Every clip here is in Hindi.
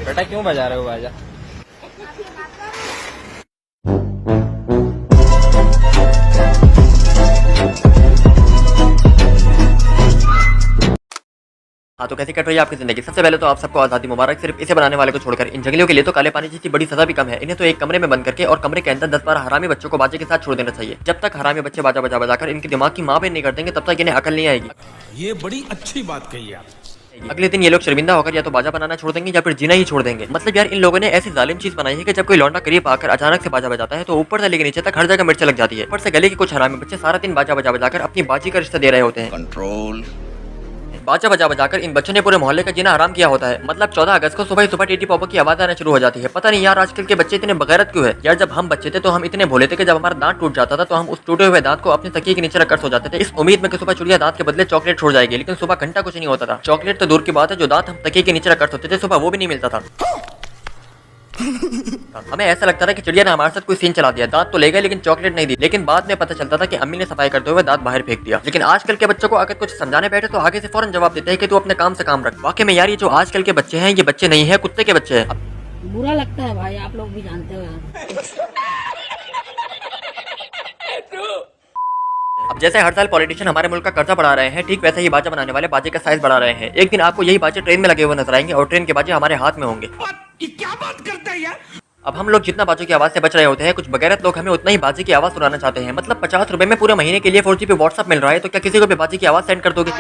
बेटा क्यों बजा रहे हो बाजा? हाँ, तो कैसी कट रही है आपकी जिंदगी। सबसे पहले तो आप सबको आजादी मुबारक। सिर्फ इसे बनाने वाले को छोड़कर इन जंगलियों के लिए तो काले पानी जैसी बड़ी सजा भी कम है। इन्हें तो एक कमरे में बंद करके और कमरे के अंदर 10-12 हरामी बच्चों को बाजे के साथ छोड़ देना चाहिए। जब तक हरामी बच्चे बाजा बजा बजाकर इनके दिमाग की माँ बहन नहीं कर देंगे तब तक इन्हें अकल नहीं आएगी। ये बड़ी अच्छी बात कही आप। अगले दिन ये लोग शर्मिंदा होकर या तो बाजा बनाना छोड़ देंगे या फिर जीना ही छोड़ देंगे। मतलब यार इन लोगों ने ऐसी जालिम चीज बनाई है कि जब कोई लौंडा करीब आकर अचानक से बाजा बजाता है तो ऊपर से लेकर नीचे तक हर जगह मिर्च लग जाती है। ऊपर से गले के कुछ हरामी बच्चे सारा दिन बाजा बजा बजाकर अपनी बाजी का रिश्ता दे रहे होते हैं। कंट्रोल। बाजा बजा बजाकर इन बच्चों ने पूरे मोहल्ले का जीना हराम किया होता है। मतलब 14 अगस्त को सुबह सुबह टीटी पॉपो की आवाज आना शुरू हो जाती है। पता नहीं यार आजकल के बच्चे इतने बगैरत क्यों है। यार जब हम बच्चे थे तो हम इतने भोले थे कि जब हमारा दांत टूट जाता था तो हम उस टूटे हुए दांत को अपने तकिए के नीचे रखकर सो जाते थे, इस उम्मीद में कि सुबह चिड़िया दांत के बदले चॉकलेट छोड़ जाएगी। लेकिन सुबह घंटा कुछ नहीं होता था। चॉकलेट तो दूर की बात है, जो दांत हम तकिए के नीचे रखकर सोते थे सुबह वो भी नहीं मिलता था। हमें ऐसा लगता था कि चिड़िया ने हमारे साथ कोई सीन चला दिया। दांत तो ले गए लेकिन चॉकलेट नहीं दी। लेकिन बाद में पता चलता था कि अम्मी ने सफाई करते हुए दांत बाहर फेंक दिया। लेकिन आजकल के बच्चों को अगर कुछ समझाने बैठे तो आगे से फौरन जवाब देते हैं कि तू अपने काम से काम रख। वाकई में यार ये जो आजकल के बच्चे हैं ये बच्चे नहीं है, कुत्ते के बच्चे हैं। बुरा लगता है भाई, आप लोग भी जानते हो। अब जैसे हर साल पॉलिटिशियन हमारे मुल्क का कर्जा बढ़ा रहे हैं, ठीक वैसे ही बाजा बनाने वाले बाजे का साइज बढ़ा रहे हैं। एक दिन आपको यही बाजे ट्रेन में लगे हुए नजर आएंगे और ट्रेन के बाजे हमारे हाथ में होंगे। ये क्या बात करता है यार। अब हम लोग जितना बाजों की आवाज से बच रहे होते हैं, कुछ बगैरत लोग हमें उतना ही बाजे की आवाज सुनाना चाहते हैं। मतलब 50 रुपए में पूरे महीने के लिए 4G पे व्हाट्सएप मिल रहा है, तो क्या किसी को भी बाजे की आवाज सेंड कर दोगे?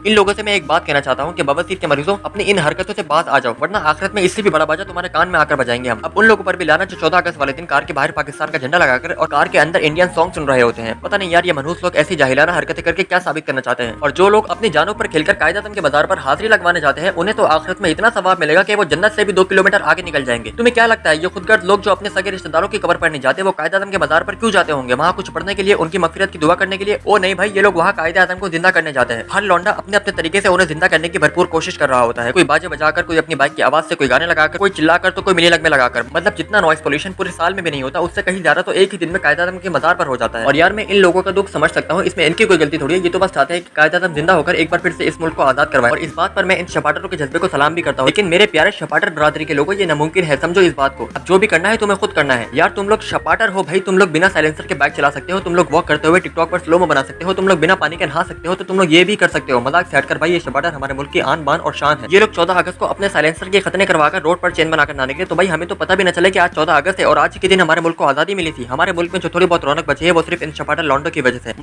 इन लोगों से मैं एक बात कहना चाहता हूँ कि बवासीर के मरीजों अपनी इन हरकतों से बाज आ जाओ, वरना आखिरत में इससे भी बड़ा बाजा तुम्हारे कान में आकर बजाएंगे हम। अब उन लोगों पर भी लाना जो 14 अगस्त वाले दिन कार के बाहर पाकिस्तान का झंडा लगाकर और कार के अंदर इंडियन सॉन्ग सुन रहे होते हैं। पता नहीं यार ये मनहूस लोग ऐसी जाहिलाना हरकतें करके क्या साबित करना चाहते हैं। और जो लोग अपनी जानों पर खेलकर कायदा के बाजार पर हाजिरी लगवाने जाते हैं उन्हें तो आखिरत में इतना सवाब मिलेगा कि वो जन्नत से भी 2 किलोमीटर आगे निकल जाएंगे। तुम्हें क्या लगता है ये खुदगर्ज लोग जो अपने सगे रिश्तेदारों की कब्र पर नहीं जाते वो कायदा के बाजार पर क्यों जाते होंगे? वहाँ कुछ पढ़ने के लिए, उनकी मगफिरत की दुआ करने के लिए? ओ नहीं भाई, ये लोग वहाँ कायदे आज़म को जिंदा करने जाते हैं। हर लौंडा अपने अपने तरीके से उन्हें जिंदा करने की भरपूर कोशिश कर रहा होता है। कोई बाजे बजाकर, कोई अपनी बाइक की आवाज से, कोई गाने लगाकर, कोई चिल्लाकर, तो कोई मिनी लग में लगाकर। मतलब जितना नॉइस पोल्यूशन पूरे साल में भी नहीं होता उससे कहीं ज्यादा तो एक ही दिन में कायदा आज़म के मजार पर हो जाता है। और यार मैं इन लोगों का दुख समझ सकता हूँ, इसमें इनकी कोई गलती थोड़ी है। ये तो बस चाहते हैं कि कायदा आज़म जिंदा होकर एक बार फिर से इस मुल्क को आजाद करवाए। और इस बात पर मैं इन शपाटरों के जज्बे को सलाम भी करता हूँ। लेकिन मेरे प्यारे शपाटर बरादरी के लोगों, ये नामुमकिन है, समझो इस बात को। अब जो भी करना है तुम्हें खुद करना है। यार तुम लोग शपाटर हो भाई, तुम लोग बिना साइलेंसर के बाइक चला सकते हो, तुम लोग वॉक करते हुए टिकटॉक पर स्लो में बना सकते हो, तुम लोग बिना पानी के नहा सकते हो, तो तुम लोग ये भी कर सकते हो। मजाक से हटकर भाई ये शपाटर हमारे मुल्क की आन बान और शान है। ये लोग 14 अगस्त को अपने साइलेंसर के खतने करवाकर रोड पर चेन बनाकर ना निकले तो भाई हमें तो पता भी न चले कि आज 14 अगस्त है और आज के दिन हमारे मुल्क को आजादी मिली थी। हमारे मुल्क में जो थोड़ी बहुत रौनक बची है वो सिर्फ इन शपाटर लॉन्डो की वजह से।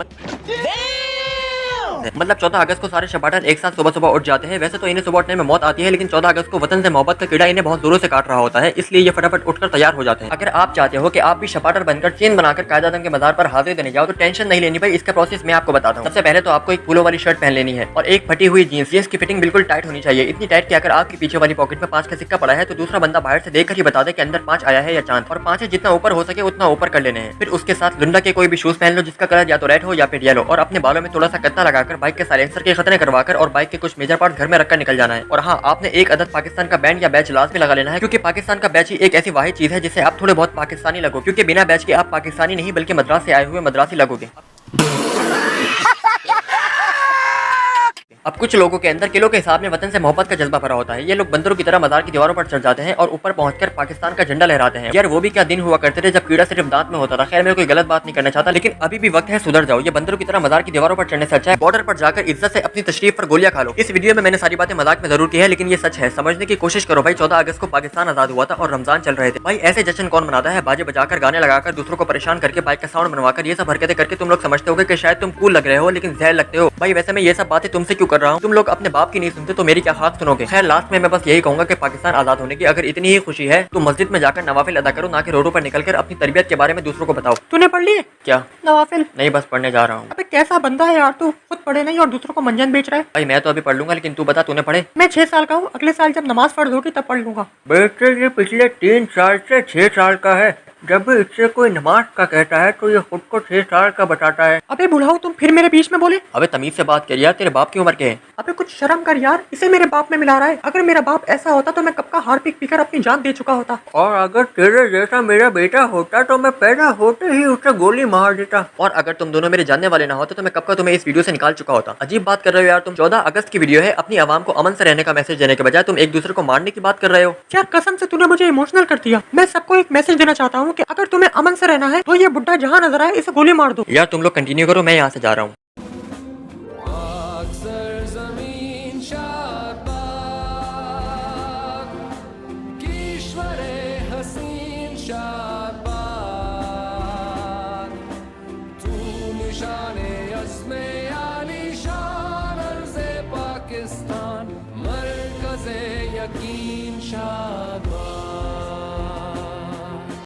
मतलब 14 अगस्त को सारे शपाटर एक साथ सुबह सुबह उठ जाते हैं। वैसे तो इन्हें सुबह उठने में मौत आती है, लेकिन 14 अगस्त को वतन से मोहब्बत का कीड़ा इन्हें बहुत जोरों से काट रहा होता है, इसलिए ये फटाफट उठकर तैयार हो जाते हैं। अगर आप चाहते हो कि आप भी शपाटर बनकर चेन बनाकर कायदा आज़म के मजार पर हाजिर देने जाओ तो टेंशन नहीं लेनी भाई, इसका प्रोसेस मैं आपको बताता हूँ। सबसे पहले तो आपको एक फूलों वाली शर्ट पहन लेनी है और एक फटी हुई जींस। इसकी फिटिंग बिल्कुल टाइट होनी चाहिए, इतनी टाइट कि अगर आपकी पीछे वाली पॉकेट में 5 का सिक्का पड़ा है तो दूसरा बंदा बाहर से देखकर ही बता दे कि अंदर 5 आया है या चांद। और 5 जितना ऊपर हो सके उतना ऊपर कर लेने हैं। फिर उसके साथ लुंडा के कोई भी शूज पहन लो जिसका कलर या तो रेड हो या फिर येलो, और अपने बालों में थोड़ा सा कत्ता लगाकर बाइक के साइलेंसर के खतने करवाकर और बाइक के कुछ मेजर पार्ट घर में रखकर निकल जाना है। और हाँ, आपने एक अदद पाकिस्तान का बैंड या बैच लाजमी लगा लेना है, क्योंकि पाकिस्तान का बैच ही एक ऐसी वाहिद चीज है जिससे आप थोड़े बहुत पाकिस्तानी लगो, क्योंकि बिना बैच के आप पाकिस्तानी नहीं बल्कि मद्रास से आए हुए मद्रासी लगोगे। अब कुछ लोगों के अंदर किलो के हिसाब में वतन से मोहब्बत का जज्बा भरा होता है। ये लोग बंदरों की तरह मजार की दीवारों पर चढ़ जाते हैं और ऊपर पहुंचकर पाकिस्तान का झंडा लहराते हैं। यार वो भी क्या दिन हुआ करते थे जब कीड़ा सिर्फ दांत में होता था। खैर मैं कोई गलत बात नहीं करना चाहता, लेकिन अभी भी वक्त है सुधर जाओ। ये बंदरों की तरह मजार की दीवारों पर चढ़ने से अच्छा है बॉर्डर पर जाकर इज्जत से अपनी तशरीफ पर गोलियां खा लो। इस वीडियो में मैंने सारी बातें मजाक में जरूर की है, लेकिन ये सच है, समझने की कोशिश करो भाई। 14 अगस्त को पाकिस्तान आजाद हुआ था और रमजान चल रहे थे। भाई ऐसे जश्न कौन मनाता है? बाजे बजाकर, गाने लगाकर, दूसरों को परेशान करके, बाइक का साउंड बनवाकर, ये सब हरकतें करके तुम लोग समझते हो कि शायद तुम कूल लग रहे हो, लेकिन जहर लगते हो भाई। वैसे मैं ये सब बातें तुमसे क्यों कर रहा हूँ? तुम लोग अपने बाप की नहीं सुनते तो मेरी क्या हाथ सुनोगे? खैर लास्ट में मैं बस यही कहूंगा कि पाकिस्तान आजाद होने की अगर इतनी ही खुशी है तो मस्जिद में जाकर नवाफिल अदा करो, ना कि रोडों पर निकलकर अपनी तरबियत के बारे में दूसरों को बताओ। तूने पढ़ लिए क्या नवाफिल? नहीं, बस पढ़ने जा रहा हूँ। अबे कैसा बंदा है यार, तू खुद पढ़े नहीं और दूसरों को मंजन बेच रहा है। भाई मैं तो अभी पढ़ लूंगा, लेकिन तू बता, तूने पढ़े? मैं 6 साल का हूँ, अगले साल जब नमाज पढ़ होगी तब पढ़ लूंगा। बेटे ये पिछले 3 साल से 6 साल का है। जब भी इससे कोई नमाज का कहता है तो ये खुद को 6 साल का बताता है। अबे बुढ़ाओ, तुम फिर मेरे बीच में बोले। अबे तमीज से बात कर यार, तेरे बाप की उम्र के है। अबे कुछ शर्म कर यार, इसे मेरे बाप में मिला रहा है। अगर मेरा बाप ऐसा होता तो मैं कब का हार्पिक पीकर अपनी जान दे चुका होता। और अगर तेरे जैसा मेरा बेटा होता तो मैं पैदा होते ही उसे गोली मार देता। और अगर तुम दोनों मेरे जानने वाले ना होते तो मैं कब का तुम्हें इस वीडियो से निकाल चुका होता। अजीब बात कर रहे हो यार तुम। 14 अगस्त की वीडियो है, अपनी आवाम को अमन से रहने का मैसेज देने के बजाय तुम एक दूसरे को मारने की बात कर रहे हो। यार कसम से तूने मुझे इमोशनल कर दिया। मैं सबको एक मैसेज देना चाहता हूँ कि अगर तुम्हें अमन से रहना है तो ये बुड्ढा जहाँ नजर आए इसे गोली मार दो। यार तुम लोग कंटिन्यू करो, मैं यहाँ से जा रहा हूँ। पाकिस्तान मरकज़े यकीन शाह।